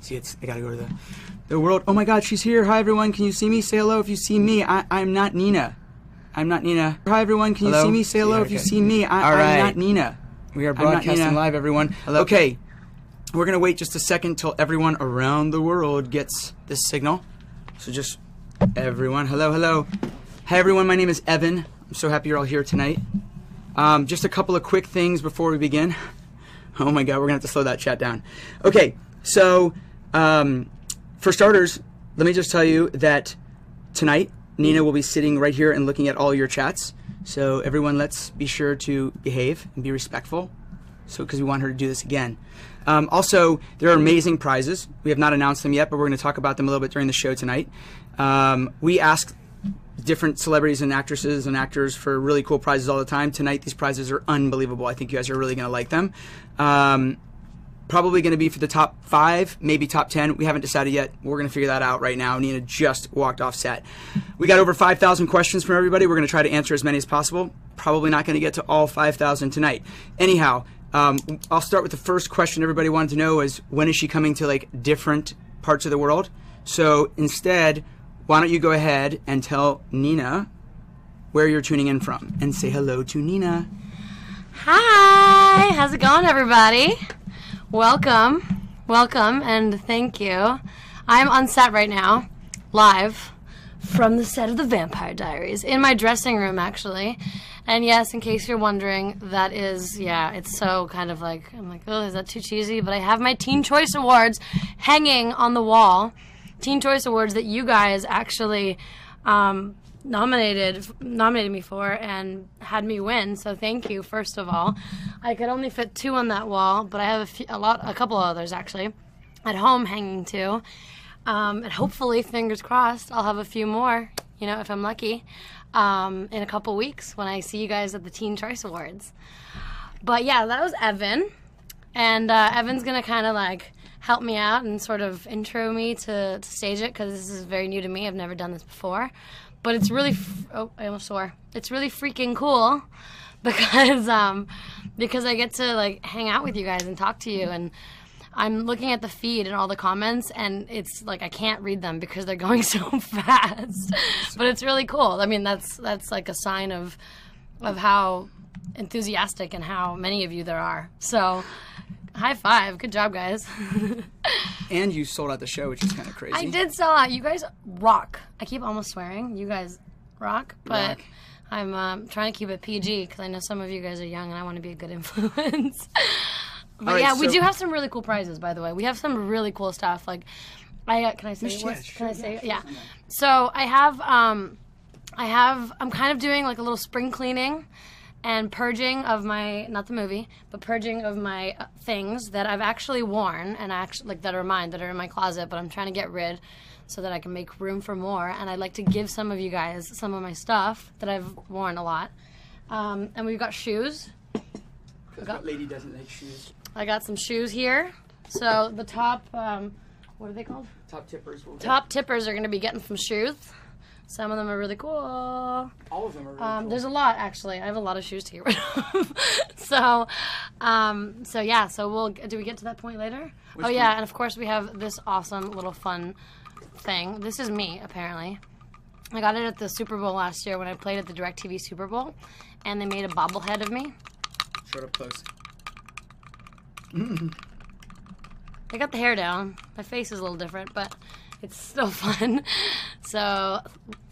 See, I gotta go to the world. Oh my God, she's here. Hi everyone, can you see me? Say hello if you see me. I'm not Nina. I'm not Nina. Hi everyone, can you see me? Say hello if you see me. I'm not Nina. We are broadcasting live, everyone. Hello. Okay, we're gonna wait just a second till everyone around the world gets this signal. So just everyone, hello, hello. Hi everyone, my name is Evan. I'm so happy you're all here tonight. Just a couple of quick things before we begin. Oh my God, we're gonna have to slow that chat down. Okay, so for starters, let me just tell you that tonight Nina will be sitting right here and looking at all your chats. So everyone, let's be sure to behave and be respectful. So, because we want her to do this again. Also, there are amazing prizes. We have not announced them yet, but we're going to talk about them a little bit during the show tonight. We ask different celebrities and actresses and actors for really cool prizes all the time. Tonight, these prizes are unbelievable. I think you guys are really going to like them. Probably going to be for the top 5, maybe top 10. We haven't decided yet. We're going to figure that out right now. Nina just walked off set. We got over 5,000 questions from everybody. We're going to try to answer as many as possible. Probably not going to get to all 5,000 tonight. Anyhow, I'll start with the first question everybody wanted to know is, when is she coming to like different parts of the world? So instead, why don't you go ahead and tell Nina where you're tuning in from and say hello to Nina. Hi, how's it going, everybody? Welcome, and thank you. I'm on set right now, live from the set of the Vampire Diaries, in my dressing room, actually. And yes, in case you're wondering, that is, yeah, it's so kind of like, I'm like, oh, is that too cheesy? But I have my Teen Choice Awards hanging on the wall. Teen Choice Awards that you guys actually nominated me for and had me win, so thank you, first of all. I could only fit 2 on that wall, but I have a couple others actually at home hanging too. And hopefully, fingers crossed, I'll have a few more, you know, if I'm lucky, in a couple weeks when I see you guys at the Teen Choice Awards. But yeah, that was Evan, and Evan's gonna kind of like help me out and sort of intro me to stage it, because this is very new to me. I've never done this before. But it's really, oh, I almost swore. It's really freaking cool because I get to like hang out with you guys and talk to you, and I'm looking at the feed and all the comments, and it's like I can't read them because they're going so fast. But it's really cool. I mean, that's like a sign of how enthusiastic and how many of you there are. So, high five. Good job, guys. And you sold out the show, which is kind of crazy. I did sell out. You guys rock. I keep almost swearing. You guys rock. But rock. I'm trying to keep it PG because I know some of you guys are young and I want to be a good influence. But right, yeah, so we do have some really cool prizes, by the way. We have some really cool stuff. Like, can I say what? Can I say? Yeah. So I'm kind of doing like a little spring cleaning and purging of my, not the movie, but purging of my things that I've actually worn and that are mine, that are in my closet, but I'm trying to get rid so that I can make room for more. And I'd like to give some of you guys some of my stuff that I've worn a lot. And we've got shoes. What lady doesn't like shoes? I got some shoes here. So the top, what are they called? Top tippers. Top tippers are going to be getting some shoes. Some of them are really cool. All of them are really cool. There's a lot, actually. I have a lot of shoes to get rid of. So yeah. So do we get to that point later? Which point? Yeah, and of course we have this awesome little fun thing. This is me, apparently. I got it at the Super Bowl last year when I played at the DirecTV Super Bowl, and they made a bobblehead of me. Shut up close. I got the hair down. My face is a little different, but it's still fun. So a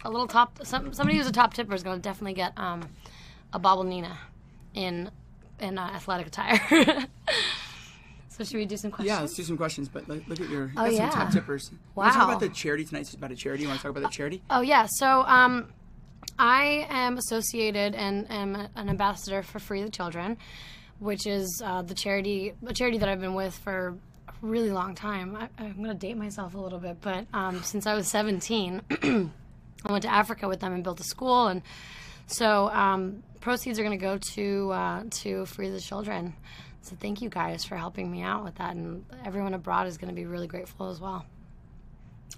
little top. Somebody who's a top tipper is going to definitely get a Bobble Nina in athletic attire. So should we do some questions? Yeah, let's do some questions. But look at your some top tippers. Wow. You want to talk about the charity tonight? It's about a charity. You want to talk about the charity? Oh yeah. So I am associated and am an ambassador for Free the Children, which is a charity that I've been with for a really long time. I'm going to date myself a little bit, but since I was 17, I went to Africa with them and built a school, and so proceeds are going to go to Free the Children. So thank you guys for helping me out with that, and everyone abroad is going to be really grateful as well.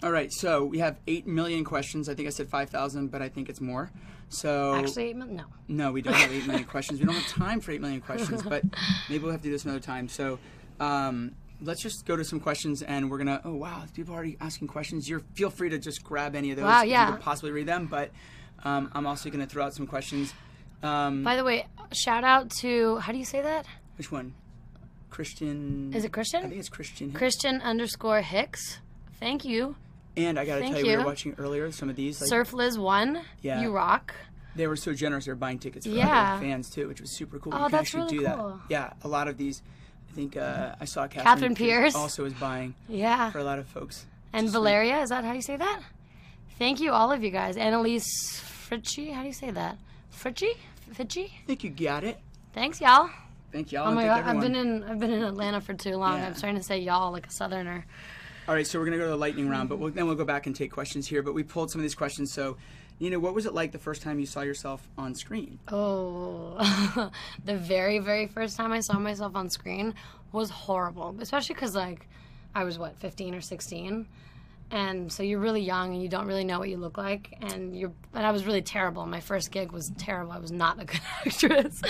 All right, so we have 8 million questions. I think I said 5,000, but I think it's more. So actually, 8 million? No. No, we don't have 8 million questions. We don't have time for 8 million questions, but maybe we'll have to do this another time. So let's just go to some questions, and we're gonna. Oh wow, people are already asking questions. Feel free to just grab any of those. Wow, if yeah. you could possibly read them, but I'm also gonna throw out some questions. By the way, shout out to, how do you say that? Which one? Christian. Is it Christian? I think it's Christian. Christian_Hicks. Thank you. And I gotta tell you, we were watching earlier some of these. Like, Surf Liz 1. Yeah. You rock. They were so generous. They were buying tickets for other fans too, which was super cool. Oh, you can that's actually really do cool. that. Yeah, a lot of these. I think I saw Catherine Pierce also is buying. Yeah. For a lot of folks. And Valeria, is that how you say that? Thank you, all of you guys. Annalise Fritchie, how do you say that? Fritchie? I think you got it. Thanks, y'all. Thank y'all. Oh my God, I've been in Atlanta for too long. Yeah. I'm starting to say y'all like a Southerner. All right, so we're gonna go to the lightning round, but then we'll go back and take questions here. But we pulled some of these questions. So, Nina, what was it like the first time you saw yourself on screen? Oh, the very, very first time I saw myself on screen was horrible, especially because like I was 15 or 16. And so you're really young and you don't really know what you look like, and I was really terrible. My first gig was terrible. I was not a good actress,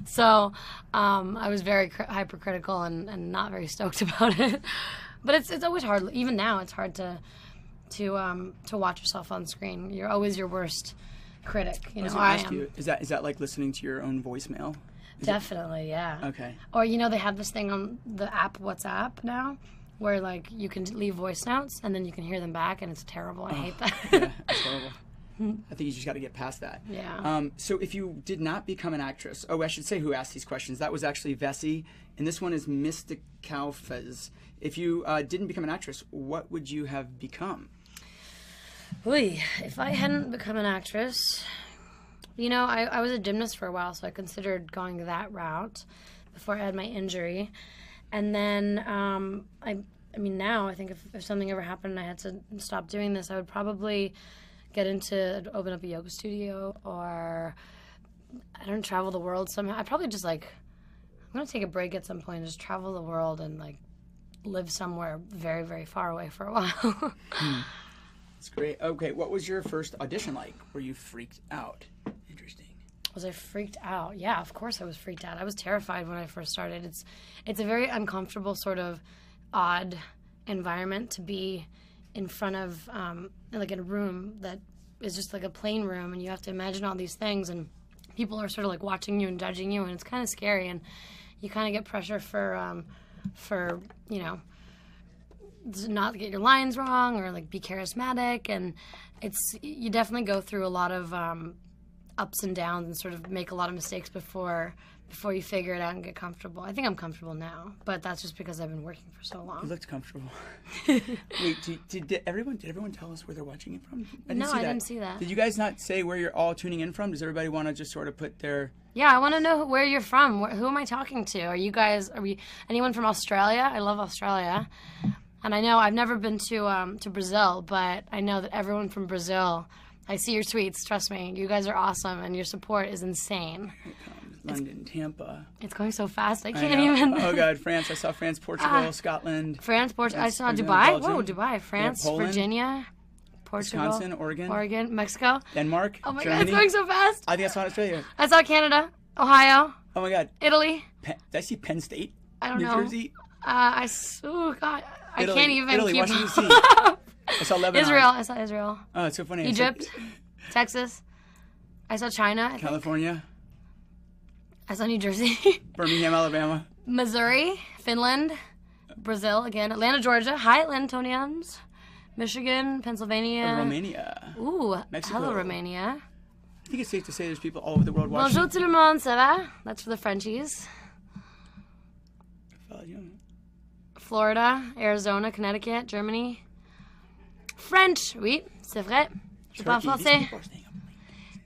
so I was very hypercritical and not very stoked about it. But it's always hard. Even now, it's hard to watch yourself on screen. You're always your worst critic. You know, I am. Is that like listening to your own voicemail? Definitely, yeah. Okay. Or they have this thing on the app WhatsApp now, where like you can leave voice notes and then you can hear them back, and it's terrible. I hate that. Yeah, it's horrible. I think you just got to get past that. Yeah. So if you did not become an actress, I should say who asked these questions. That was actually Vessi, and this one is Mysticaufez. If you didn't become an actress, what would you have become? If I hadn't become an actress, I was a gymnast for a while, so I considered going that route before I had my injury. And then, now I think if something ever happened and I had to stop doing this, I would probably open up a yoga studio, or travel the world somehow. I'd probably just I'm going to take a break at some point and just travel the world and live somewhere very, very far away for a while. That's great. Okay, what was your first audition like? Were you freaked out? Interesting. Was I freaked out? Yeah, of course I was freaked out. I was terrified when I first started. It's a very uncomfortable, sort of odd environment to be in front of, in a room that is just like a plain room, and you have to imagine all these things, and people are sort of watching you and judging you, and it's kind of scary, and you kind of get pressure for not get your lines wrong, or be charismatic, and you definitely go through a lot of ups and downs and sort of make a lot of mistakes before you figure it out and get comfortable. I think I'm comfortable now, but that's just because I've been working for so long. You looked comfortable. Wait, did everyone tell us where they're watching it from? I didn't see that. Did you guys not say where you're all tuning in from? Does everybody want to just sort of put their... Yeah, I want to know where you're from. Who am I talking to? Are we anyone from Australia? I love Australia. And I know I've never been to Brazil, but I know that everyone from Brazil, I see your tweets, trust me, you guys are awesome, and your support is insane. Here it comes. London, Tampa. It's going so fast, I can't even. Oh, God, France. I saw France, Portugal, Scotland. France, Portugal. I saw Dubai. Belgium. Whoa, Dubai. France, Poland, Virginia, Portugal. Wisconsin, Oregon. Mexico. Denmark, Oh, my Germany. God, it's going so fast. I think I saw Australia. I saw Canada, Ohio. Oh, my God. Italy. Did I see Penn State? I don't New know. Jersey? Oh, God. I Italy, can't even Italy, keep Washington, up. D.C. I saw Lebanon. Israel. I saw Israel. Oh, it's so funny. Egypt. Texas. I saw China. I think. California. I saw New Jersey. Birmingham, Alabama. Missouri. Finland. Brazil again. Atlanta, Georgia. Hi, Atlantonians. Michigan. Pennsylvania. Romania. Ooh. Mexico. Hello, Romania. I think it's safe to say there's people all over the world watching. Bonjour tout le monde, ça va? That's for the Frenchies. Florida, Arizona, Connecticut, Germany. French, oui, c'est vrai. Je parle français.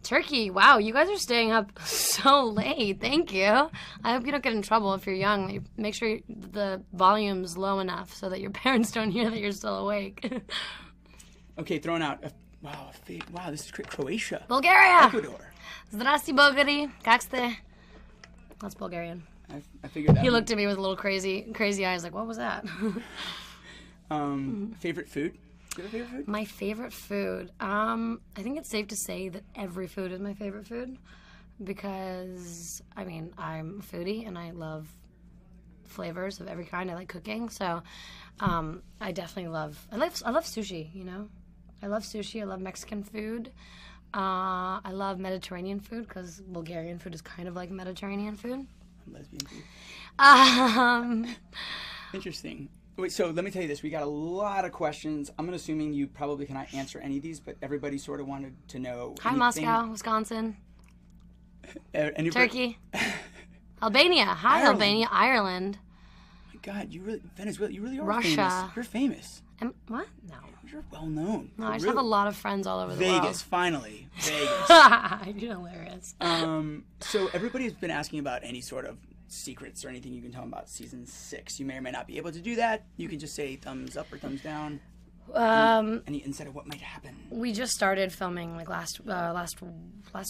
Turkey, wow, you guys are staying up so late. Thank you. I hope you don't get in trouble if you're young. Make sure the volume's low enough so that your parents don't hear that you're still awake. Okay, throwing out. Wow, this is great. Croatia. Bulgaria. Ecuador. Zdrasti, Bulgari. Как сте? That's Bulgarian. I figured that. He looked at me with a little crazy eyes, like, what was that? Favorite food? Do you have a favorite food? My favorite food. I think it's safe to say that every food is my favorite food because, I'm a foodie and I love flavors of every kind. I like cooking, so I definitely love sushi, you know? I love sushi. I love Mexican food. I love Mediterranean food because Bulgarian food is kind of like Mediterranean food. Lesbian food. Um, Interesting. Wait, so let me tell you this. We got a lot of questions. I'm assuming you probably cannot answer any of these, but everybody sort of wanted to know. Hi, Moscow, Wisconsin. Turkey. Albania. Hi, Ireland. Albania. Ireland. Oh my God, Venezuela, you really are Russia. famous. You're famous. What? No. You're well known. No, I just have a lot of friends all over the world. Vegas, finally. Vegas. You're hilarious. So everybody's been asking about any sort of secrets or anything you can tell them about season 6. You may or may not be able to do that. You can just say thumbs up or thumbs down. Any insight of what might happen? We just started filming like last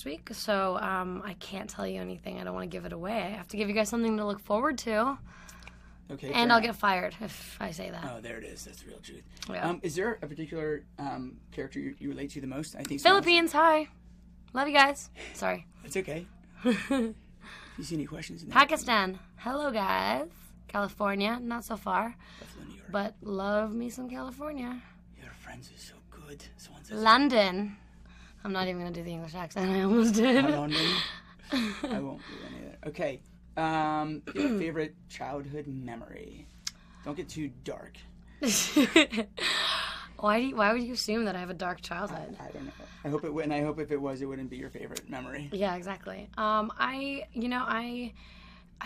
week, so I can't tell you anything. I don't want to give it away. I have to give you guys something to look forward to. Okay. And I'll get fired if I say that. Oh, there it is. That's the real truth. Yeah. Is there a particular character you relate to the most? I think Philippines. Hi, love you guys. Sorry. It's okay. You see any questions? In there? Pakistan. Hello, guys. California, not so far, Buffalo, New York. but love me some California. Your friends are so good. Someone says London. I'm not even gonna do the English accent. I almost did. London. I won't do any of that. Okay. Your favorite childhood memory? Don't get too dark. Why would you assume that I have a dark childhood? I don't know. I hope it would, and I hope if it was, it wouldn't be your favorite memory. Yeah, exactly. I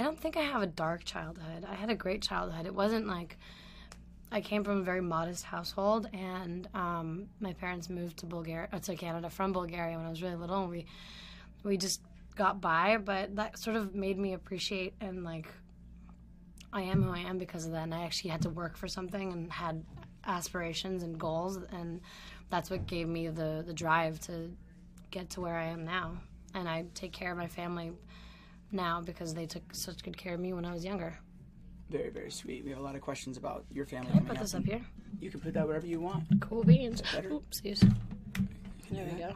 don't think I have a dark childhood. I had a great childhood. It wasn't like I came from a very modest household, and my parents moved to Canada from Bulgaria when I was really little, and we just got by. But that sort of made me appreciate, and like I am who I am because of that. And I actually had to work for something and had aspirations and goals, and that's what gave me the drive to get to where I am now. And I take care of my family now because they took such good care of me when I was younger. Very, very sweet. We have a lot of questions about your family. Can I put this up here? You can put that wherever you want. Cool beans. Better? Oopsies. There we go.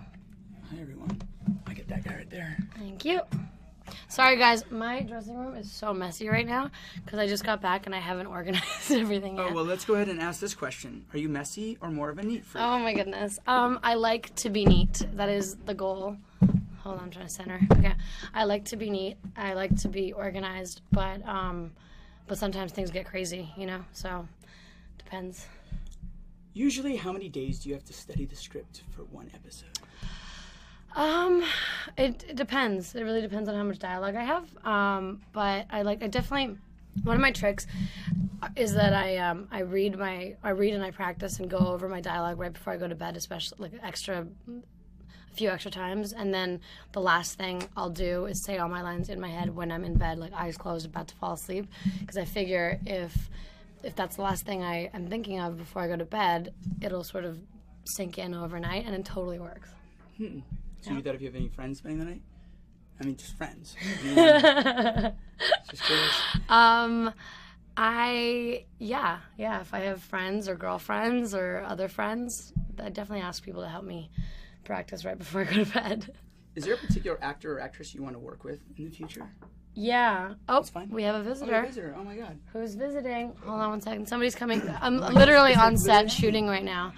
Hi, everyone. I get that guy right there. Thank you. Sorry, guys. My dressing room is so messy right now because I just got back and I haven't organized everything yet. Oh, well, let's go ahead and ask this question. Are you messy or more of a neat freak? Oh, my goodness. I like to be neat. That is the goal. Hold on, I'm trying to center. Okay. I like to be neat. I like to be organized, but sometimes things get crazy, you know? So, depends. Usually, how many days do you have to study the script for one episode? It depends. It really depends on how much dialogue I have. But I definitely, one of my tricks is that I read and I practice and go over my dialogue right before I go to bed, especially like a few extra times. And then the last thing I'll do is say all my lines in my head when I'm in bed, like eyes closed, about to fall asleep. Because I figure if that's the last thing I'm thinking of before I go to bed, it'll sort of sink in overnight, and it totally works. So you do that if you have any friends spending the night? I mean, just friends. Just curious. If I have friends or girlfriends or other friends, I definitely ask people to help me practice right before I go to bed. Is there a particular actor or actress you want to work with in the future? Yeah. Oh, It's fine. we have a visitor. Oh, a visitor. Oh my God. Who's visiting? Hold on one second. Somebody's coming. I'm literally on set shooting right now.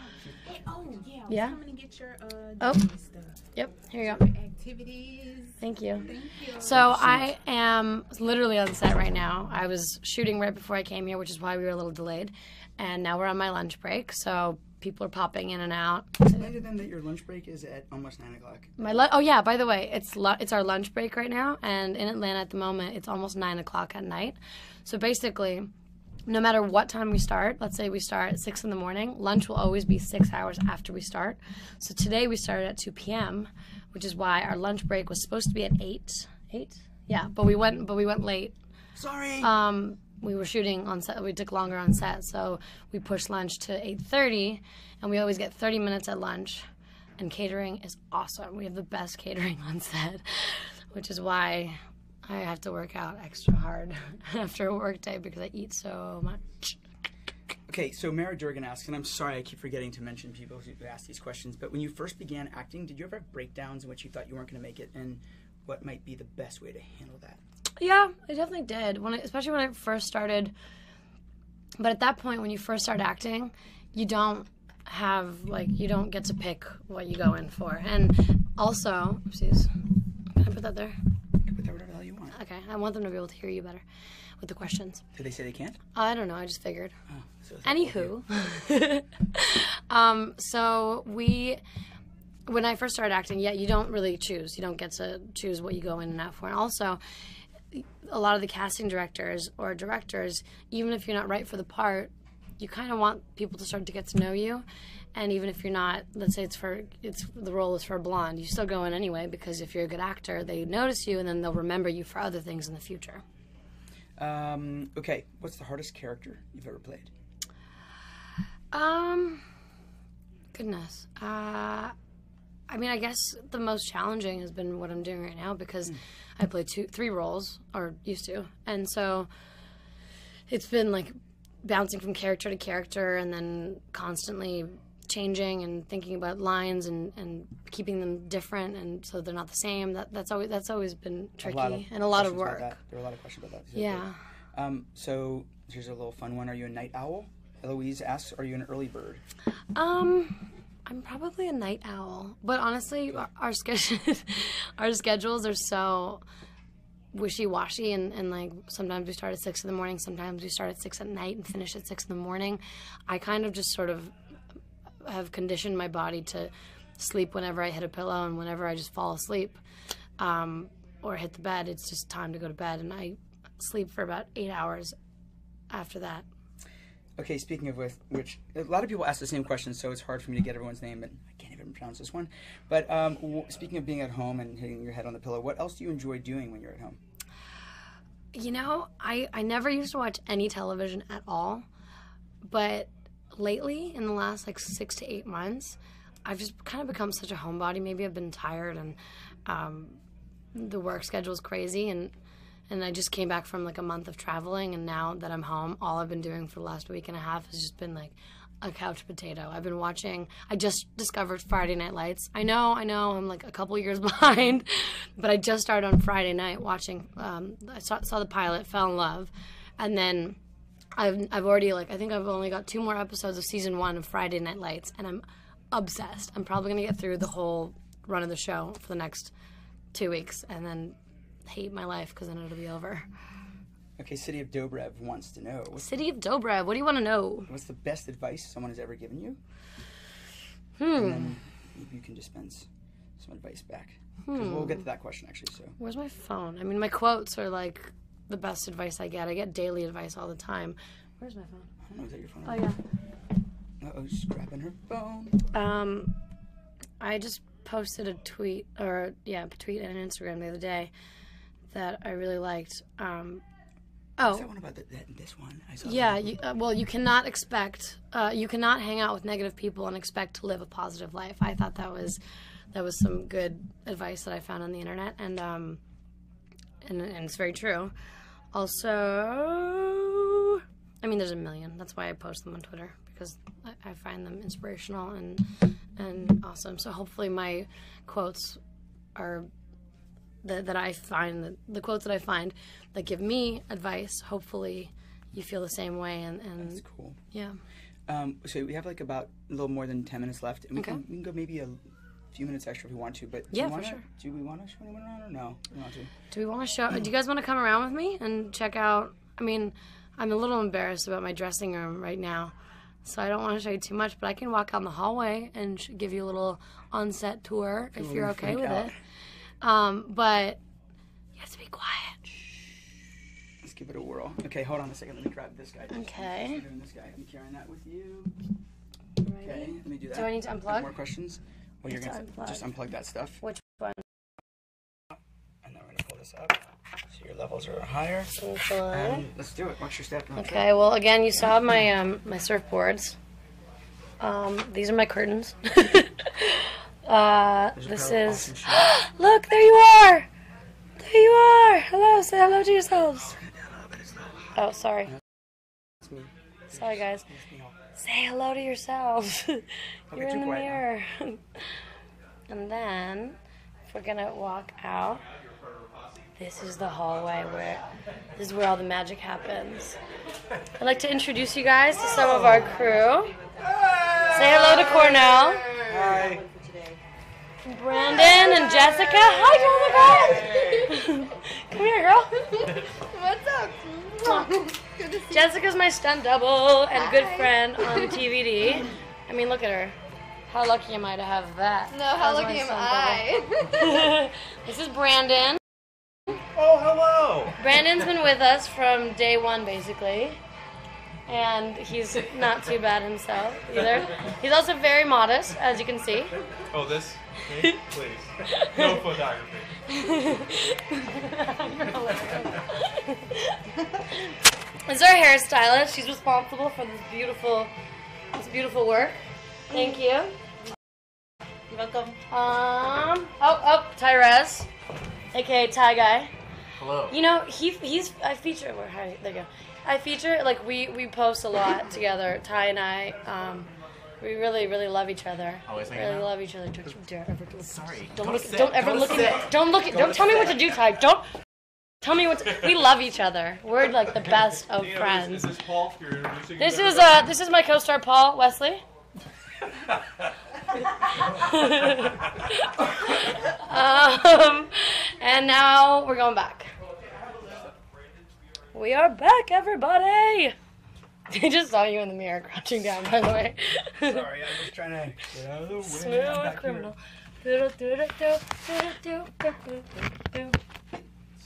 Oh, yeah. Yeah? Coming to get your Oh. stuff. Yep, here you go. Activities. Thank you. Thank you. So I am literally on set right now. I was shooting right before I came here, which is why we were a little delayed. And now we're on my lunch break, so people are popping in and out. Explain to them that your lunch break is at almost 9 o'clock. Oh yeah, by the way, it's our lunch break right now, and in Atlanta at the moment, it's almost 9 o'clock at night. So basically, no matter what time we start, let's say we start at 6 in the morning, lunch will always be 6 hours after we start. So today we started at 2 p.m., which is why our lunch break was supposed to be at 8. 8? Yeah, but we went late. Sorry. We were shooting on set. We took longer on set, so we pushed lunch to 8:30, and we always get 30 minutes at lunch. And catering is awesome. We have the best catering on set, which is why I have to work out extra hard after a work day because I eat so much. Okay, so Mara Durgan asks, and I'm sorry I keep forgetting to mention people who ask these questions, but when you first began acting, did you ever have breakdowns in which you thought you weren't going to make it, and what might be the best way to handle that? Yeah, I definitely did. Especially when I first started. But at that point, when you first start acting, you don't get to pick what you go in for. And also, oopsies, can I put that there? You can put that whatever the hell you want. Okay, I want them to be able to hear you better with the questions. Did they say they can't? I don't know, I just figured. Oh, so Anywho, so when I first started acting, you don't really choose. You don't get to choose what you go in and out for. And also, a lot of the casting directors or directors, even if you're not right for the part, you kind of want people to start to get to know you. And even if you're not, let's say the role is for a blonde, you still go in anyway, because if you're a good actor, they notice you and then they'll remember you for other things in the future. Okay, what's the hardest character you've ever played? Goodness. I mean, I guess the most challenging has been what I'm doing right now, because I play 3 roles, or used to, and so it's been like bouncing from character to character and then constantly changing and thinking about lines and keeping them different, and so they're not the same. That's always been tricky and a lot of work. There are a lot of questions about that. Yeah. So here's a little fun one. Are you a night owl? Eloise asks, are you an early bird? I'm probably a night owl, but honestly, our schedules are so wishy-washy, and like sometimes we start at 6 in the morning, sometimes we start at 6 at night and finish at 6 in the morning. I kind of just sort of have conditioned my body to sleep whenever I hit a pillow, and whenever I just fall asleep or hit the bed, it's just time to go to bed, and I sleep for about 8 hours after that. Okay, speaking of which, a lot of people ask the same question, so it's hard for me to get everyone's name, but I can't even pronounce this one. But speaking of being at home and hitting your head on the pillow, what else do you enjoy doing when you're at home? You know, I never used to watch any television at all, but lately, in the last like 6 to 8 months, I've just kind of become such a homebody. Maybe I've been tired, and the work schedule is crazy, and I just came back from like a month of traveling, and now that I'm home, all I've been doing for the last week and a half has just been like a couch potato. I've been watching, I just discovered Friday Night Lights. I know, I'm like a couple years behind, but I just started on Friday night watching, I saw the pilot, fell in love, and then I've already, like, I think I've only got 2 more episodes of season 1 of Friday Night Lights, and I'm obsessed. I'm probably going to get through the whole run of the show for the next 2 weeks, and then hate my life because then it'll be over. Okay, City of Dobrev wants to know. City of Dobrev, what do you want to know? What's the best advice someone has ever given you? And then maybe you can dispense some advice back. 'Cause we'll get to that question, actually. So where's my phone? I mean, my quotes are like the best advice I get. I get daily advice all the time. Where's my phone? I don't know, is that your phone? Oh, yeah. Uh-oh, she's grabbing her phone. I just posted a tweet and an Instagram the other day that I really liked. Is that one about this one? I saw yeah, you cannot you cannot hang out with negative people and expect to live a positive life. I thought that was some good advice that I found on the internet, and it's very true. Also, I mean, there's a million. That's why I post them on Twitter, because I find them inspirational and awesome. So hopefully my quotes are that I find, the quotes that I find that give me advice, hopefully you feel the same way. And That's cool. Yeah. So we have like about a little more than 10 minutes left, and we can go maybe a few minutes extra if we want to. But for sure. Do we want to show anyone around or no? We want to. Do we want to show? Do you guys want to come around with me and check out? I mean, I'm a little embarrassed about my dressing room right now, so I don't want to show you too much. But I can walk down the hallway and give you a little on-set tour if you're okay with it. But you have to be quiet. Let's give it a whirl. Okay, hold on a second. Let me grab this guy. Okay. I'm this guy. I'm carrying that with you. Ready? Okay, let me do that. Do I need to unplug? More questions? Well, you're going to just unplug that stuff. Which one? And then we're going to pull this up so your levels are higher. And let's do it. Watch your step. Okay, well, again, you saw my my surfboards. These are my curtains. This is... Look, there you are! There you are! Hello, say hello to yourselves. Oh, sorry. That's me. Sorry, guys. Say hello to yourselves. You're in the mirror. And then, if we're gonna walk out, This is the hallway this is where all the magic happens. I'd like to introduce you guys to some of our crew. Say hello to Cornell. Hi. Brandon and Jessica. Hi, Jessica. Come here, girl. What's up? Good to see Jessica's my stunt double and good friend on TVD. I mean, look at her. How lucky am I to have that? No, how as my lucky am stunt I? double. This is Brandon. Oh, hello! Brandon's been with us from day one, basically. And he's not too bad himself either. He's also very modest, as you can see. Oh, this? Me? Please. No photography. This is our hairstylist. She's responsible for this beautiful work. Thank you. You're welcome. Tyrese, aka Ty Guy. Hello. You know, I feature, there you go. I feature, like, we post a lot together, Ty and I. We really, really love each other. Always hanging really out? love each other. Don't you dare ever look. Sorry. Don't ever look at me. Don't tell me what to do, Ty. Don't tell me what to, we love each other. We're like the best of friends. Is this Paul? You're introducing This me? is my co-star Paul Wesley. And now we're going back. We are back, everybody. I just saw you in the mirror crouching down, by the way. Sorry, I'm just trying to get out of the way. I'm Smooth back criminal.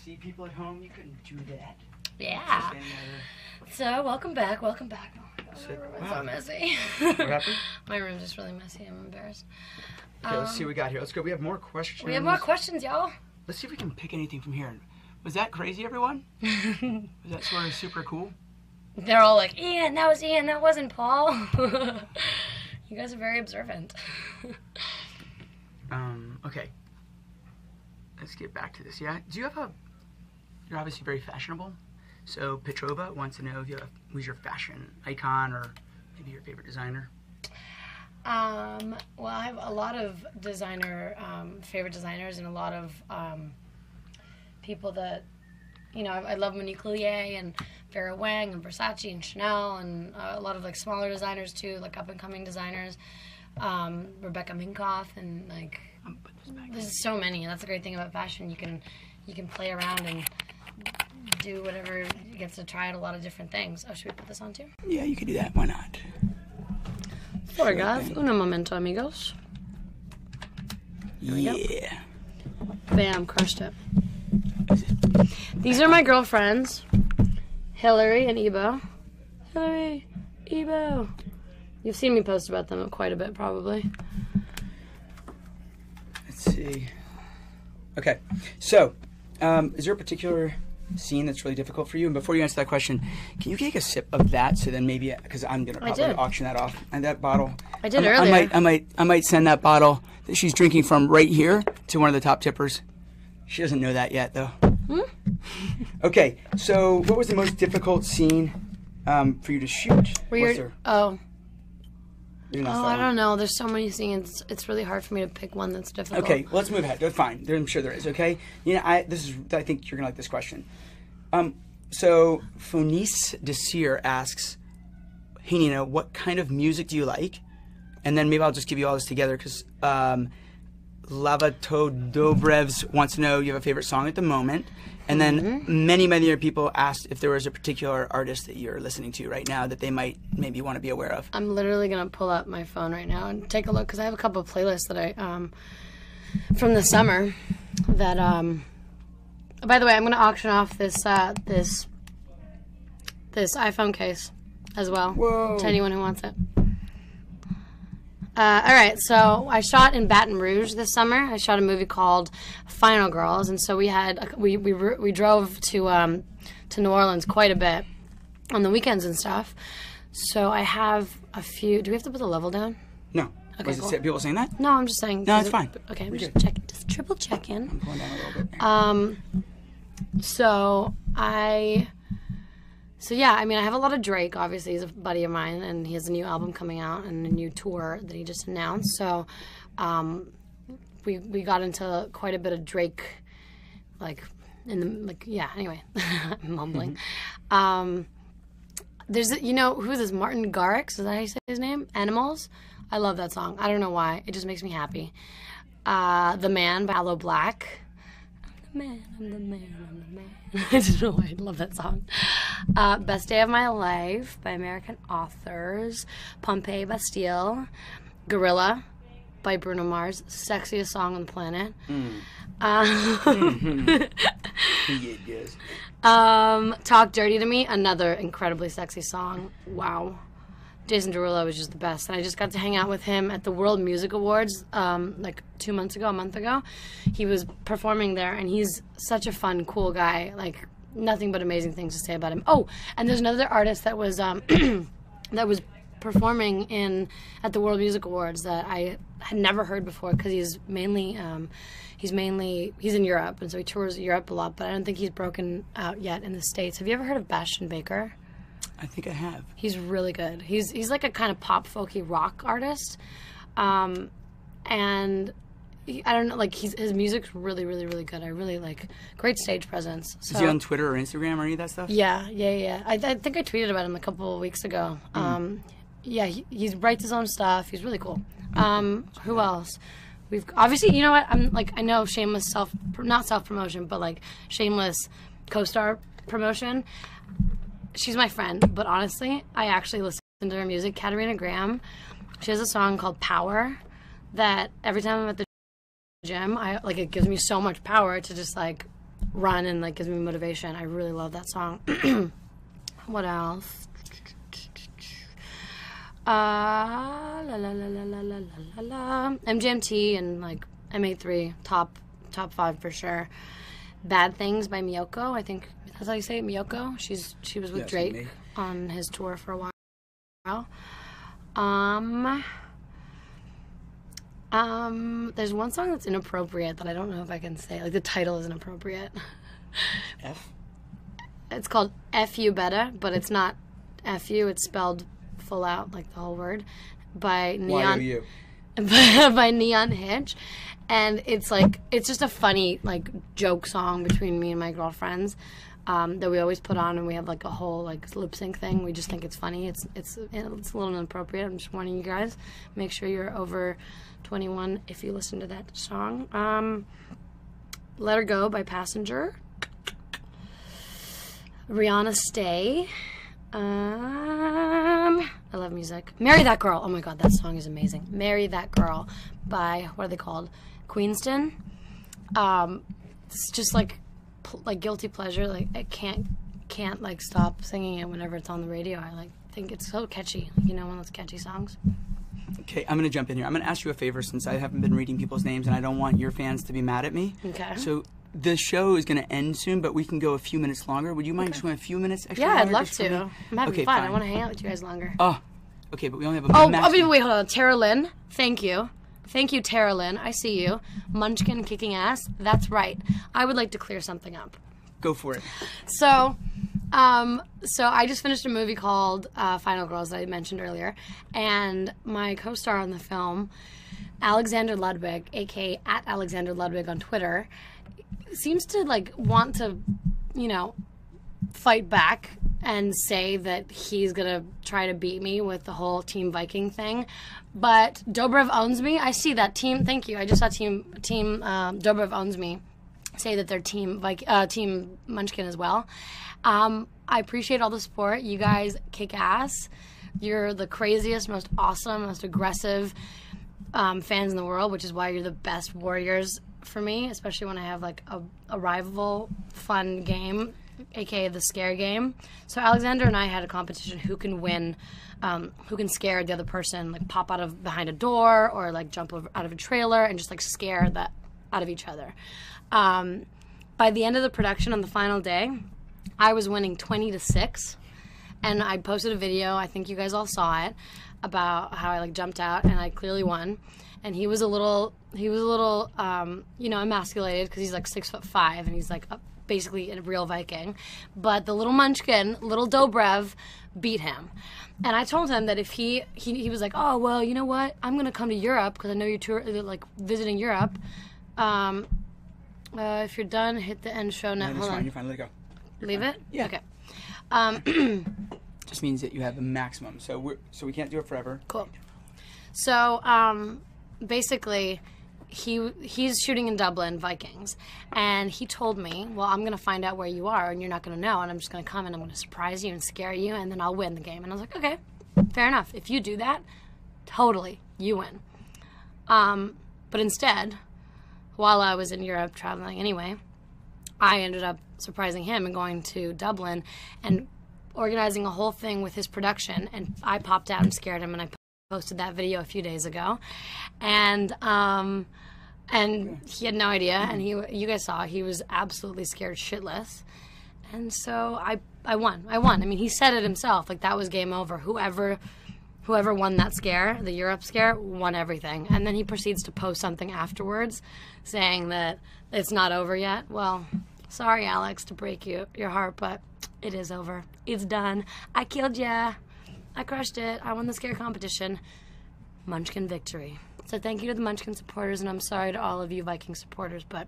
See, people at home, you couldn't do that. Yeah. Just So, welcome back. Oh my God, Sit- my room is wow. so messy. What happened? My room's just really messy. I'm embarrassed. Okay, let's see what we got here. Let's go. We have more questions. We have more questions, y'all. Let's see if we can pick anything from here. Was that crazy, everyone? Was that sort of super cool? They're all like, Ian, that was Ian, that wasn't Paul. You guys are very observant. Okay. Let's get back to this. Yeah. Do you have you're obviously very fashionable. So Petrova wants to know if you have, who's your fashion icon or maybe your favorite designer? Well, I have a lot of favorite designers and a lot of people that, you know, I love Monique Lillier and Vera Wang and Versace and Chanel and a lot of like smaller designers too, like up and coming designers, Rebecca Minkoff and like, there's so many. That's the great thing about fashion. You can play around and do whatever, you get to try out a lot of different things. Oh, should we put this on too? Yeah, you could do that. Why not? Sure, guys. Un momento, amigos. Yeah. Bam, crushed it. These are my girlfriends, Hillary and Ebo. Hillary, Ebo. You've seen me post about them quite a bit, probably. Let's see. Okay, so is there a particular scene that's really difficult for you? And before you answer that question, can you take a sip of that? So then maybe, because I'm gonna probably did. auction that off. And that bottle. I did earlier. I might send that bottle that she's drinking from right here to one of the top tippers. She doesn't know that yet, though. Okay, so what was the most difficult scene for you to shoot? I don't know. There's so many scenes. It's really hard for me to pick one that's difficult. Okay, well, let's move ahead. That's fine. I'm sure there is. Okay, you know, I think you're gonna like this question. So Phonice Desir asks, "Hey Nina, what kind of music do you like?" And then maybe I'll just give you all this together because Lavato Dobrevs wants to know you have a favorite song at the moment. And then many other people asked if there was a particular artist that you're listening to right now that they might maybe want to be aware of. I'm literally going to pull up my phone right now and take a look because I have a couple of playlists that I, from the summer that, by the way, I'm going to auction off this iPhone case as well. Whoa. To anyone who wants it. All right, so I shot in Baton Rouge this summer. I shot a movie called Final Girls, and so we drove to New Orleans quite a bit on the weekends and stuff. So I have a few. Do we have to put the level down? No. Okay, Was cool. it people saying that? No, I'm just saying. No, it's fine. Okay, I'm We're just good. checking, just triple checking. I'm going down a little bit. So yeah, I mean, I have a lot of Drake. Obviously, he's a buddy of mine, and he has a new album coming out and a new tour that he just announced. So, we got into quite a bit of Drake, like Anyway, I'm mumbling. There's, who is this? Martin Garrix? Is that how you say his name? Animals? I love that song. I don't know why. It just makes me happy. The Man by Aloe Black. I'm the man, I'm the man, I'm the man. I don't know why I love that song. Best Day of My Life by American Authors. Pompeii Bastille. Gorilla by Bruno Mars. Sexiest song on the planet. Yes. Talk Dirty to Me, another incredibly sexy song. Wow. Jason Derulo was just the best. And I just got to hang out with him at the World Music Awards like a month ago. He was performing there, and he's such a fun, cool guy. Like, nothing but amazing things to say about him. Oh, and there's another artist that was that was performing at the World Music Awards that I had never heard before, because he's in Europe, and so he tours Europe a lot, but I don't think he's broken out yet in the States. Have you ever heard of Bastion Baker? I think I have. He's really good. He's like a kind of pop folky rock artist, and I don't know, like his music's really, really, really good. I really like, great stage presence. So, is he on Twitter or Instagram or any of that stuff? Yeah. I think I tweeted about him a couple of weeks ago. Yeah, he writes his own stuff. He's really cool. Who else? We've obviously, you know what? I know shameless not self promotion, but like shameless co-star promotion. She's my friend, but honestly, I actually listen to her music. Katarina Graham. She has a song called Power that every time I'm at the gym, it gives me so much power to just like run, and like gives me motivation. I really love that song. What else? MGMT and like M83, top 5 for sure. Bad Things by Miyoko. I think that's how you say it, Miyoko. She was with Drake on his tour for a while. There's one song that's inappropriate that I don't know if I can say. Like, the title is inappropriate. It's called F You Better, but it's not F You. It's spelled full out, like the whole word, by Neon. By Neon Hitch. And it's just a funny like joke song between me and my girlfriends that we always put on, and we have like a whole like lip sync thing. We just think it's funny. It's a little inappropriate. I'm just warning you guys. Make sure you're over 21 if you listen to that song. Let Her Go by Passenger. Rihanna Stay. I love music. Marry That Girl. Oh my god, that song is amazing. Marry That Girl by, what are they called? Queenston. It's just like guilty pleasure. Like, I can't like stop singing it whenever it's on the radio. I like think it's so catchy. You know, one of those catchy songs. Okay, I'm gonna jump in here. I'm gonna ask you a favor, since I haven't been reading people's names and I don't want your fans to be mad at me. Okay. So the show is going to end soon, but we can go a few minutes longer. Would you mind just going a few minutes extra? Yeah, longer I'd love to. I'm having fun. Fine. I want to hang out with you guys longer. Oh, okay, but we only have a wait, hold on. Tara Lynn, thank you. Thank you, Tara Lynn. I see you. Munchkin kicking ass. That's right. I would like to clear something up. Go for it. So I just finished a movie called Final Girls that I mentioned earlier, and my co-star on the film, Alexander Ludwig, aka @AlexanderLudwig on Twitter, seems to like want to, fight back and say that he's gonna try to beat me with the whole Team Viking thing. But Dobrev owns me. I see that team. Thank you. I just saw team Dobrev owns me say that they're team Munchkin as well. I appreciate all the support. You guys kick ass. You're the craziest, most awesome, most aggressive fans in the world, which is why you're the best warriors for me, especially when I have like a rival fun game, aka the scare game. So Alexander and I had a competition who can win, who can scare the other person, like pop out of behind a door or like jump out of a trailer and just like scare that out of each other. By the end of the production on the final day, I was winning 20-6, and I posted a video, I think you guys all saw it, about how I like jumped out and I clearly won. And he was a little emasculated because he's like 6'5" and he's like basically a real Viking. But the little munchkin, little Dobrev, beat him. And I told him that if he was like, oh well, you know what? I'm gonna come to Europe because I know you're visiting Europe. If you're done, hit the end show now. No, that's Hold fine. on. You're fine. Let it go. Leave it? Yeah. Okay. Just means that you have a maximum. So we can't do it forever. Cool. So, basically, he's shooting in Dublin, Vikings, and he told me, well, I'm going to find out where you are, and you're not going to know, and I'm just going to come, and I'm going to surprise you and scare you, and then I'll win the game. And I was like, okay, fair enough. If you do that, totally, you win. But instead, while I was in Europe traveling anyway, I ended up surprising him and going to Dublin and organizing a whole thing with his production, and I popped out and scared him, and I posted that video a few days ago, and he had no idea, and you guys saw he was absolutely scared shitless, and so I won. I mean, he said it himself, like that was game over. Whoever won that scare, the Europe scare, won everything. And then he proceeds to post something afterwards saying that it's not over yet. Well, sorry, Alex, to break your heart, but it is over. It's done. I killed ya. I crushed it. I won the scare competition. Munchkin victory. So thank you to the Munchkin supporters, and I'm sorry to all of you Viking supporters, but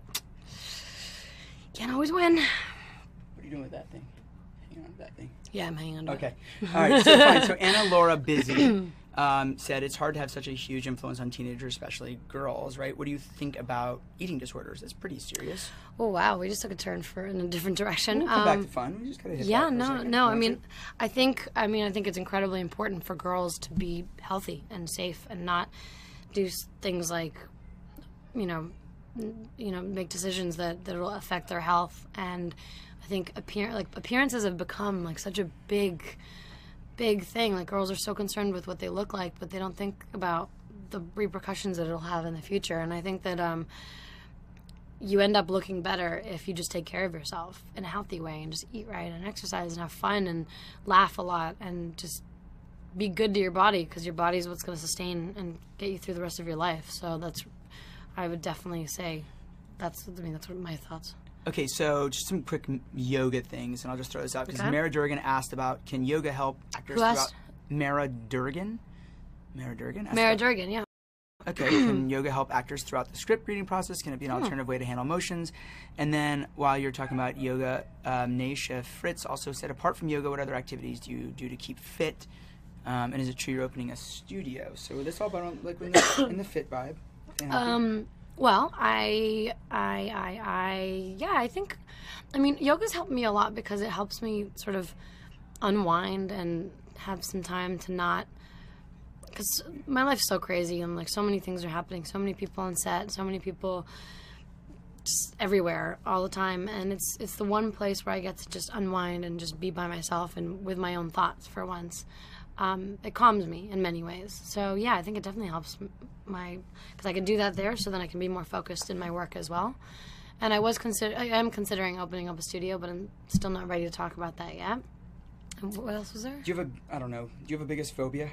can't always win. What are you doing with that thing? Hang on to that thing. Yeah, I'm hanging on to it. Okay. All right. So fine. So Anna Laura Busy said it's hard to have such a huge influence on teenagers, especially girls, right? What do you think about eating disorders? It's pretty serious. Oh wow, we just took a turn in a different direction. We'll come back to fun. We just gotta hit Yeah, that for a second. no. Want I mean, to? I think it's incredibly important for girls to be healthy and safe and not do things like, make decisions that will affect their health. And I think appearances have become like such a big thing. Like girls are so concerned with what they look like, but they don't think about the repercussions that it'll have in the future. And I think that you end up looking better if you just take care of yourself in a healthy way and just eat right and exercise and have fun and laugh a lot and just be good to your body, because your body is what's going to sustain and get you through the rest of your life. So I would definitely say that's what my thoughts. Okay, so just some quick yoga things, and I'll just throw this out because Mara Durgan asked about, can yoga help actors throughout... Mara Durgan? Mara Durgan? Mara Durgan, yeah. Okay, can yoga help actors throughout the script reading process? Can it be an alternative way to handle emotions? And then while you're talking about yoga, Naisha Fritz also said, apart from yoga, what other activities do you do to keep fit? And is it true you're opening a studio? So this all about like in the fit vibe. Well, I think, yoga's helped me a lot because it helps me sort of unwind and have some time to not, because my life's so crazy and like so many things are happening, so many people on set, so many people just everywhere all the time, and it's the one place where I get to just unwind and just be by myself and with my own thoughts for once. It calms me in many ways. So yeah, I think it definitely helps because I can do that there, so then I can be more focused in my work as well. And I am considering opening up a studio, but I'm still not ready to talk about that yet. And what else was there? Do you have a biggest phobia?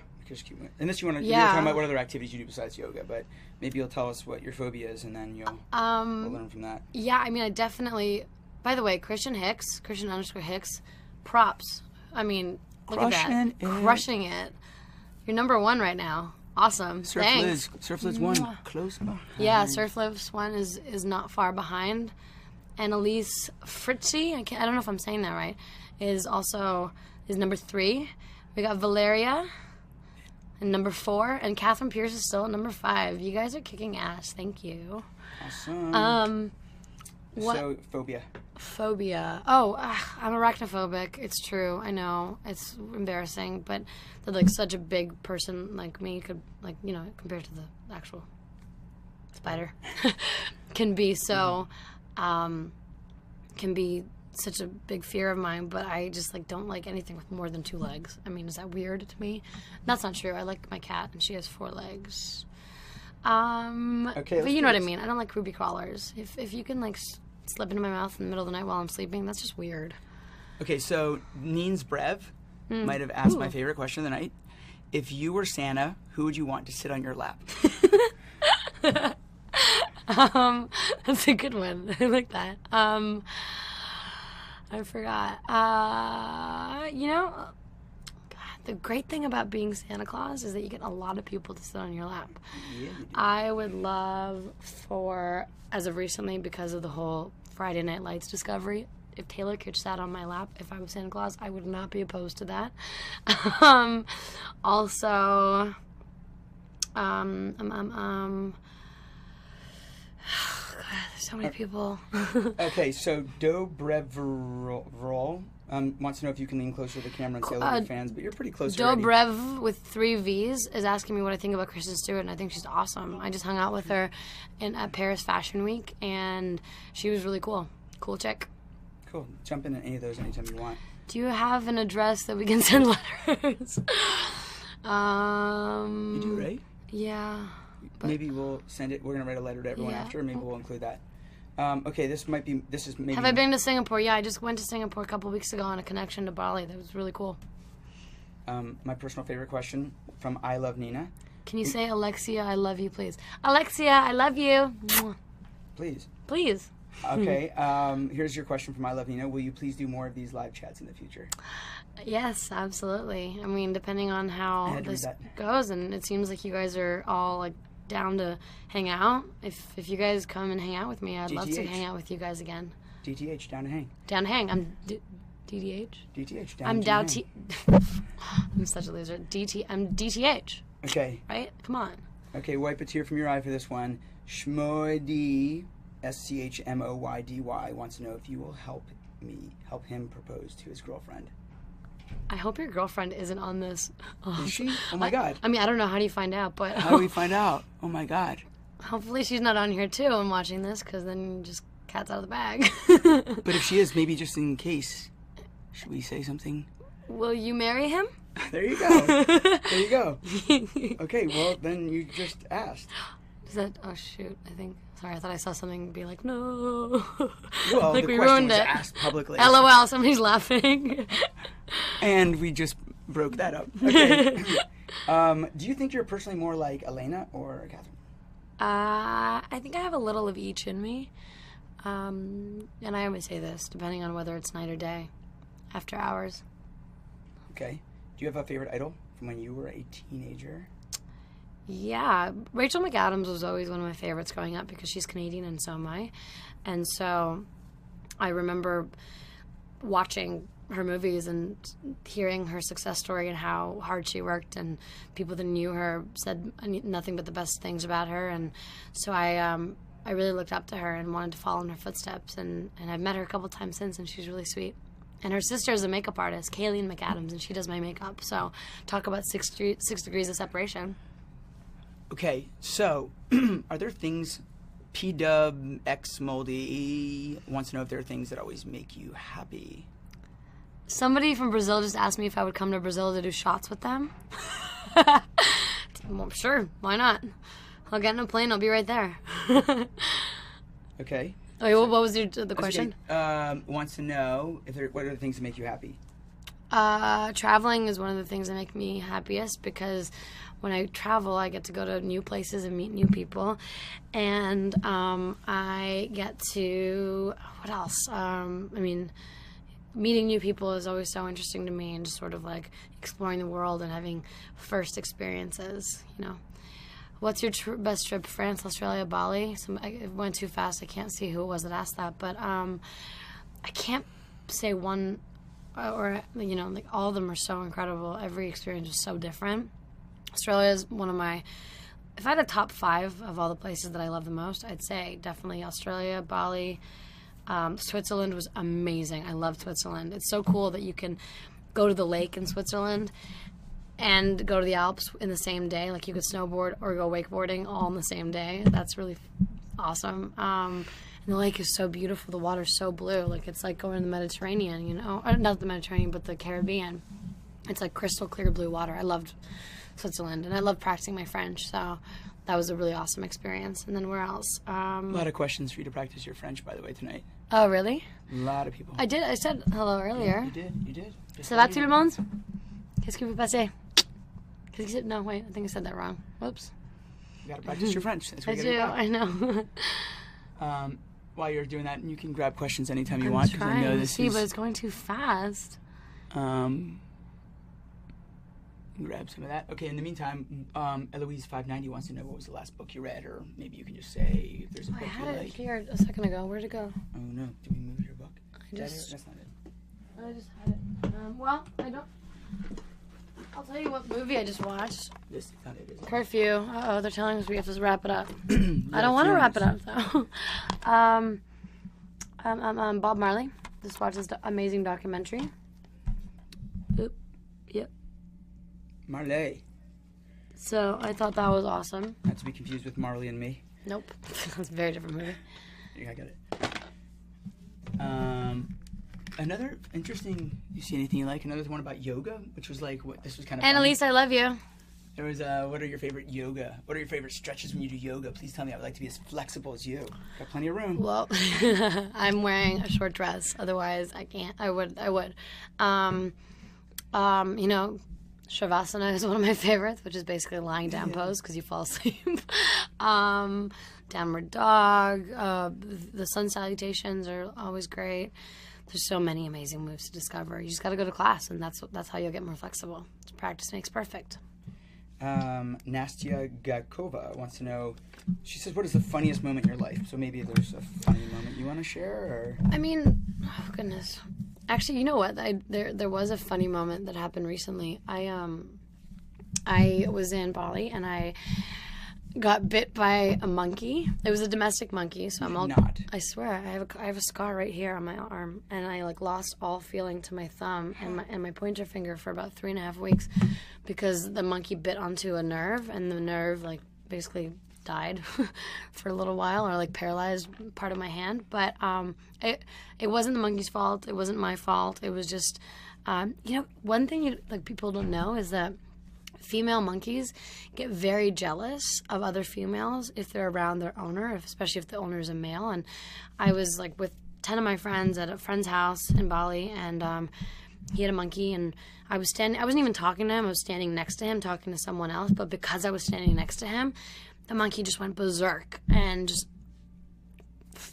Unless you want to, Yeah. you're talking about what other activities you do besides yoga, but maybe you'll tell us what your phobia is, and then we'll learn from that. Yeah, I definitely. By the way, Christian _Hicks, props. Look at that, crushing it. You're number one right now. Awesome. Thanks. Surf Liz one close behind. Yeah, Surf Liz one is not far behind. And Elise Fritzy, I don't know if I'm saying that right, is number 3. We got Valeria and number 4, and Catherine Pierce is still at number 5. You guys are kicking ass. Thank you. Awesome. What? So, phobia. Phobia. Oh, I'm arachnophobic. It's true. I know. It's embarrassing, but that like such a big person like me could compared to the actual spider can be so can be such a big fear of mine. But I just don't like anything with more than 2 legs. Is that weird to me? That's not true. I like my cat, and she has 4 legs. Okay, but you know what I mean. I don't like creepy crawlers. If you can slip into my mouth in the middle of the night while I'm sleeping, that's just weird. Okay, so Neens Brev might have asked my favorite question of the night. If you were Santa, who would you want to sit on your lap? That's a good one. I like that. I forgot. God, the great thing about being Santa Claus is that you get a lot of people to sit on your lap. Yeah, you do. I would love for, as of recently, because of the whole Friday Night Lights discovery, if Taylor Kitsch sat on my lap, if I was Santa Claus, I would not be opposed to that. Also, God, there's so many people. Okay, so Dobrev wants to know if you can lean closer to the camera and say hello to the fans, but you're pretty close already. Dobrev with 3 V's is asking me what I think about Kristen Stewart, and I think she's awesome. I just hung out with her at Paris Fashion Week, and she was really cool. Cool chick. Cool. Jump in any of those anytime you want. Do you have an address that we can send letters? You do, right? Yeah. Maybe we'll send it. We're going to write a letter to everyone after, and maybe we'll include that. Okay, this is maybe... Have I been to Singapore? Yeah, I just went to Singapore a couple weeks ago on a connection to Bali. That was really cool. My personal favorite question from I Love Nina. Can you say, Alexia, I love you, please? Alexia, I love you. Please. Please. Okay, here's your question from I Love Nina. Will you please do more of these live chats in the future? Yes, absolutely. I mean, depending on how this goes, and it seems like you guys are all, like, down to hang out. If you guys come and hang out with me, I'd love to hang out with you guys again. DTH, down to hang. Down to hang. I'm DDH? DTH, down I'm to down hang. I'm such a loser. I'm DTH. Okay. Right? Come on. Okay, wipe a tear from your eye for this one. Schmoydy, SCHMOYDY, wants to know if you will help him propose to his girlfriend. I hope your girlfriend isn't on this. Is she? Oh my God. I mean, I don't know. How do you find out? But how do we find out? Oh my God. Hopefully she's not on here too and watching this, because then just cat's out of the bag. But if she is, maybe just in case, should we say something? Will you marry him? There you go. There you go. Okay, well, then you just asked. Is that... Oh, shoot. Sorry, I thought I saw something be like, no. Well, like the we question ruined was it. asked publicly. LOL, somebody's laughing. And we just broke that up. Okay. Do you think you're personally more like Elena or Catherine? I think I have a little of each in me. And I always say this, depending on whether it's night or day, after hours. Okay. Do you have a favorite idol from when you were a teenager? Yeah, Rachel McAdams was always one of my favorites growing up because she's Canadian and so am I. And so I remember watching her movies and hearing her success story and how hard she worked, and people that knew her said nothing but the best things about her. And so I really looked up to her and wanted to follow in her footsteps. And I've met her a couple times since, and she's really sweet. And her sister is a makeup artist, Kayleen McAdams, and she does my makeup. So talk about 6 degrees of separation. Okay, so are there things, P-Dub, X-Moldy wants to know if there are things that always make you happy. Somebody from Brazil just asked me if I would come to Brazil to do shots with them. Well, sure, why not? I'll get in a plane, I'll be right there. Okay. Wait, what was the question? Okay. Wants to know what are the things that make you happy? Traveling is one of the things that make me happiest, because when I travel, I get to go to new places and meet new people, and I get to, what else? I mean, meeting new people is always so interesting to me, and just sort of like exploring the world and having first experiences, you know. What's your best trip? France, Australia, Bali? It went too fast. I can't see who it was that asked that, but I can't say one, or, you know, like all of them are so incredible. Every experience was so different. Australia is one of my, if I had a top 5 of all the places that I love the most, I'd say definitely Australia, Bali. Switzerland was amazing. I love Switzerland. It's so cool that you can go to the lake in Switzerland and go to the Alps in the same day. Like, you could snowboard or go wakeboarding all in the same day. That's really awesome. And the lake is so beautiful. The water's so blue. Like, it's like going to the Mediterranean, you know? Or not the Mediterranean, but the Caribbean. It's like crystal clear blue water. I loved Switzerland, and I loved practicing my French, so that was a really awesome experience. And then where else? A lot of questions for you to practice your French, by the way, tonight. Oh, really? A lot of people. I did. I said hello earlier. Yeah, you did. Ça va tout le monde? Qu'est-ce que vous passez? No, wait, I think I said that wrong. Whoops. You gotta practice your French. That's I do, I know. While you're doing that, you can grab questions anytime you want. I'm trying to see, but it's going too fast. and grab some of that. Okay, in the meantime, Eloise590 wants to know what was the last book you read, or maybe you can just say if there's a book you like. I had it here a second ago. Where'd it go? Oh no, did we move your book? That's not it. I just had it. Well, I don't... I'll tell you what movie I just watched. This is not it, is it? Curfew. Uh-oh, they're telling us we have to wrap it up. I don't want to wrap it up, though. Bob Marley. Just watched this amazing documentary. Oop. Yep. Marley. So I thought that was awesome. Not to be confused with Marley and Me. Nope. That's a very different movie. Yeah, I got it. Another interesting, you see anything you like? Another one about yoga, which was like, what, this was kind of Annalise, I love you. There was, what are your favorite yoga? What are your favorite stretches when you do yoga? Please tell me. I would like to be as flexible as you. Got plenty of room. Well, I'm wearing a short dress. Otherwise, I can't. I would. You know, Shavasana is one of my favorites, which is basically a lying down pose because you fall asleep. Downward dog. The sun salutations are always great. There's so many amazing moves to discover. You just got to go to class, and that's how you'll get more flexible. Practice makes perfect. Nastya Gakova wants to know, she says, what is the funniest moment in your life? So maybe there's a funny moment you want to share, or? I mean, oh goodness. Actually, you know what? There was a funny moment that happened recently. I was in Bali, and I got bit by a monkey. It was a domestic monkey, so I'm all... Not. I swear, I have a scar right here on my arm, and I like lost all feeling to my thumb and my pointer finger for about 3.5 weeks because the monkey bit onto a nerve, and the nerve like basically died for a little while, or like paralyzed part of my hand. But it wasn't the monkey's fault. It wasn't my fault. It was just you know, one thing people don't know is that female monkeys get very jealous of other females if they're around their owner, especially if the owner is a male. And I was like with 10 of my friends at a friend's house in Bali, and he had a monkey, and I wasn't even talking to him. I was standing next to him talking to someone else, but because I was standing next to him, the monkey just went berserk and just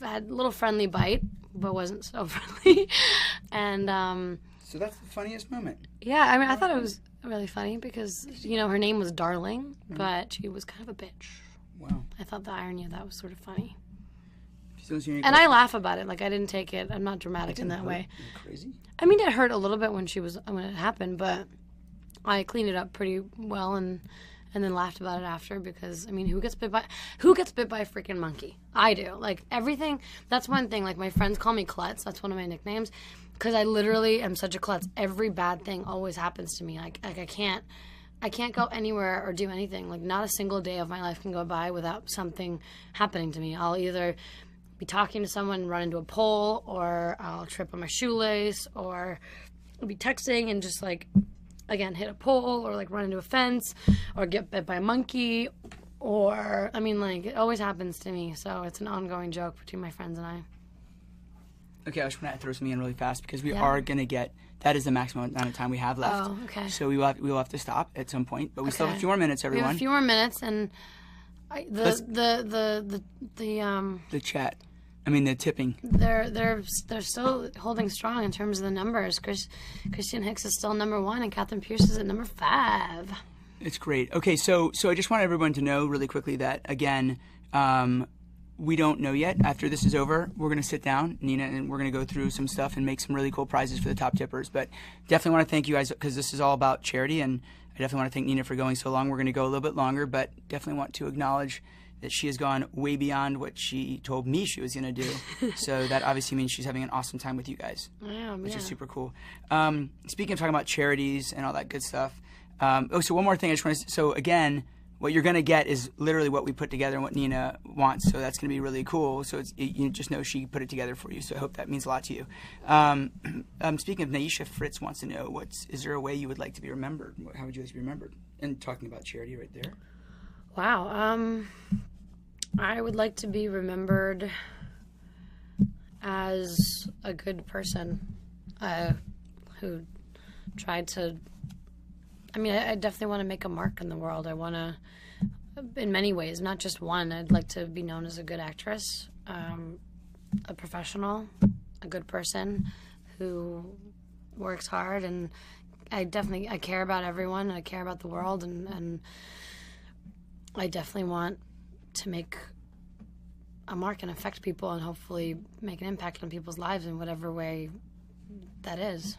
had a little friendly bite, but wasn't so friendly. And so that's the funniest moment. Yeah, I mean, I thought it was really funny because, you know, her name was Darling, but she was kind of a bitch. Wow. I thought the irony of that was sort of funny. And I laugh about it. Like, I didn't take it. I'm not dramatic in that way. Crazy? I mean, it hurt a little bit when it happened, but I cleaned it up pretty well and then laughed about it after because, I mean, who gets bit by a freaking monkey? I do. Like, everything. That's one thing. Like, my friends call me Klutz. That's one of my nicknames. Because I literally am such a klutz. Every bad thing always happens to me. Like I can't go anywhere or do anything. Like, not a single day of my life can go by without something happening to me. I'll either be talking to someone and run into a pole, or I'll trip on my shoelace, or I'll be texting and just like, again, hit a pole, or like run into a fence, or get bit by a monkey, or, I mean, like, it always happens to me. So it's an ongoing joke between my friends and I. Okay, I just want to throw something in really fast because we are going to get, that is the maximum amount of time we have left. Oh, okay. So we will have to stop at some point, but we still have a few more minutes, everyone. We have a few more minutes, and the chat. I mean, the tipping. They're still holding strong in terms of the numbers. Christian Hicks is still number 1, and Catherine Pierce is at number 5. It's great. Okay, so I just want everyone to know really quickly that, again, we don't know yet. After this is over, we're going to sit down, Nina, and we're going to go through some stuff and make some really cool prizes for the top tippers. But definitely want to thank you guys because this is all about charity, and I definitely want to thank Nina for going so long. We're going to go a little bit longer, but definitely want to acknowledge that she has gone way beyond what she told me she was going to do. So that obviously means she's having an awesome time with you guys, which is super cool. Speaking of talking about charities and all that good stuff, so one more thing I just want to, so again, what you're going to get is literally what we put together and what Nina wants, so that's going to be really cool. So you just know she put it together for you, so I hope that means a lot to you. Speaking of, Naisha Fritz wants to know, is there a way you would like to be remembered? How would you like to be remembered? And talking about charity right there. Wow. I would like to be remembered as a good person who tried to... I mean, I definitely want to make a mark in the world. I want to, in many ways, not just one. I'd like to be known as a good actress, a professional, a good person who works hard and I care about everyone, and I care about the world, and I definitely want to make a mark and affect people and hopefully make an impact on people's lives in whatever way that is.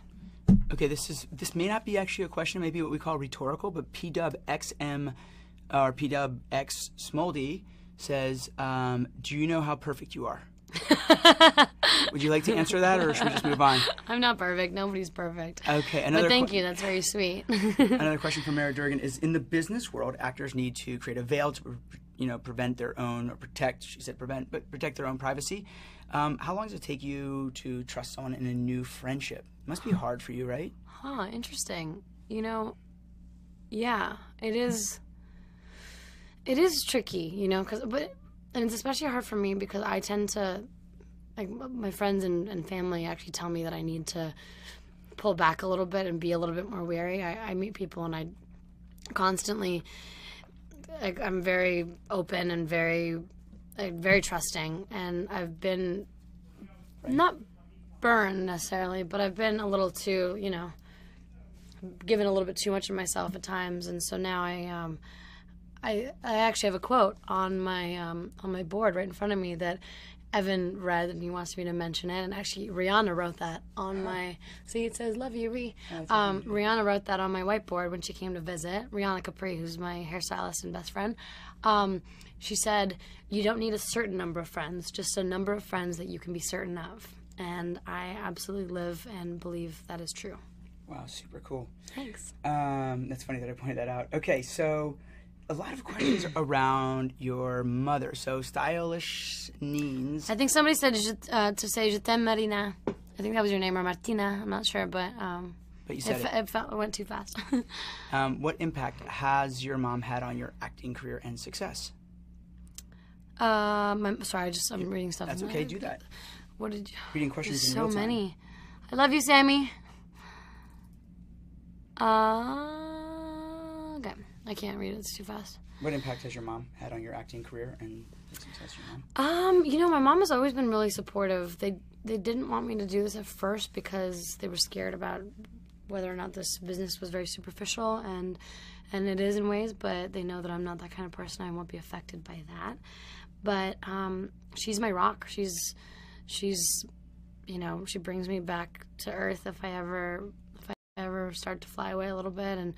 Okay, this may not be actually a question, maybe what we call rhetorical, but PWXM or PWX Smoldy says, do you know how perfect you are? Would you like to answer that, or should we just move on? I'm not perfect. Nobody's perfect. Okay, but thank you. That's very sweet. Another question from Mara Durgan is, in the business world, actors need to create a veil to prevent their own, or protect, she said prevent, but protect their own privacy. How long does it take you to trust someone in a new friendship? It must be hard for you, right? Huh, interesting. Yeah, it is. It is tricky, and it's especially hard for me because I tend to, like, my friends and family actually tell me that I need to pull back a little bit and be a little bit more wary. I meet people and I constantly, like, I'm very open and very trusting, and I've been not burned necessarily, but I've been a little too, given a little bit too much of myself at times, and so now I actually have a quote on my board right in front of me that Evan read, and he wants me to mention it. And actually, Rihanna wrote that on my. See, it says "Love you, Ree." Rihanna wrote that on my whiteboard when she came to visit. Rihanna Capri, who's my hairstylist and best friend, she said, "You don't need a certain number of friends, just a number of friends that you can be certain of." And I absolutely live and believe that is true. Wow, super cool. Thanks. That's funny that I pointed that out. Okay, so a lot of questions around your mother. So Stylish Neens. I think somebody said to say "Je t'aime, Marina." I think that was your name, or Martina. I'm not sure, but you said it went too fast. What impact has your mom had on your acting career and success? I'm reading stuff. That's okay. Do that. What did you? Reading questions There's in real so time. many. I love you, Sammy. Okay. I can't read it. It's too fast. What impact has your mom had on your acting career and the success of your mom? My mom has always been really supportive. They didn't want me to do this at first because they were scared about whether or not this business was very superficial, and it is in ways, but they know that I'm not that kind of person. I won't be affected by that. But she's my rock. She's she brings me back to earth if I ever start to fly away a little bit, and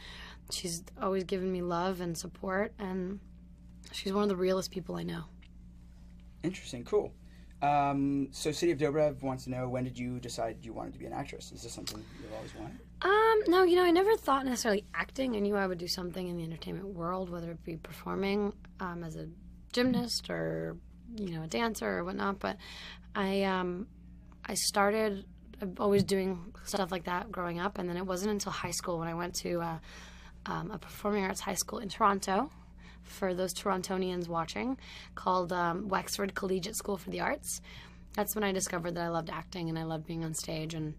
she's always given me love and support, and she's one of the realest people I know. Interesting, cool. So City of Dobrev wants to know, when did you decide you wanted to be an actress? Is this something you've always wanted? No, I never thought necessarily acting. I knew I would do something in the entertainment world, whether it be performing as a gymnast or a dancer or whatnot. But I started always doing stuff like that growing up, and then it wasn't until high school when I went to a performing arts high school in Toronto, for those Torontonians watching, called Wexford Collegiate School for the Arts. That's when I discovered that I loved acting and I loved being on stage and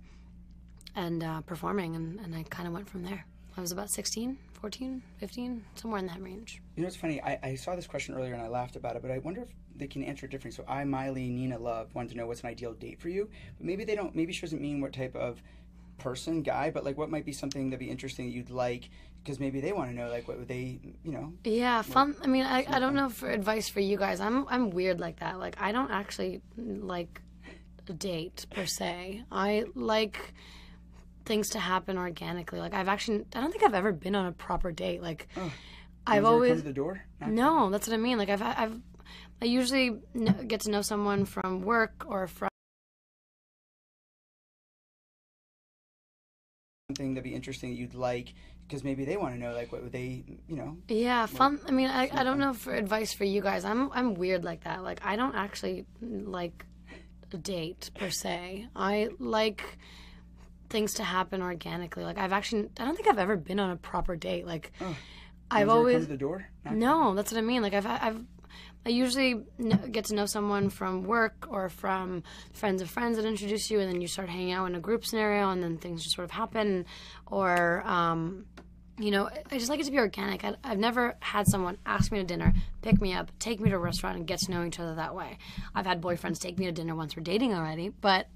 performing, and I kind of went from there. I was about 16, 14, 15, somewhere in that range. It's funny, I saw this question earlier and I laughed about it, but I wonder if they can answer it differently. So Miley Nina Love wanted to know, what's an ideal date for you? But maybe she doesn't mean what type of person, guy, but like what might be something that'd be interesting that you'd like, because maybe they want to know, like, what would they, Yeah, fun. I mean, I don't know for advice for you guys. I'm weird like that. Like, I don't actually like a date per se. I like things to happen organically. Like, I don't think I've ever been on a proper date. Like, I've always come to the door. No, that's what I mean. Like, I usually get to know someone from work or from something that'd be interesting that you'd like, because maybe they want to know, like, what would they, Yeah, fun. I mean, I don't know for advice for you guys. I'm weird like that. Like, I don't actually like a date per se. I like things to happen organically. Like, I don't think I've ever been on a proper date. Like, I've always come to the door. No, that's what I mean. Like, I usually get to know someone from work or from friends of friends that introduce you, and then you start hanging out in a group scenario, and then things just sort of happen. Or, I just like it to be organic. I've never had someone ask me to dinner, pick me up, take me to a restaurant, and get to know each other that way. I've had boyfriends take me to dinner once we're dating already, but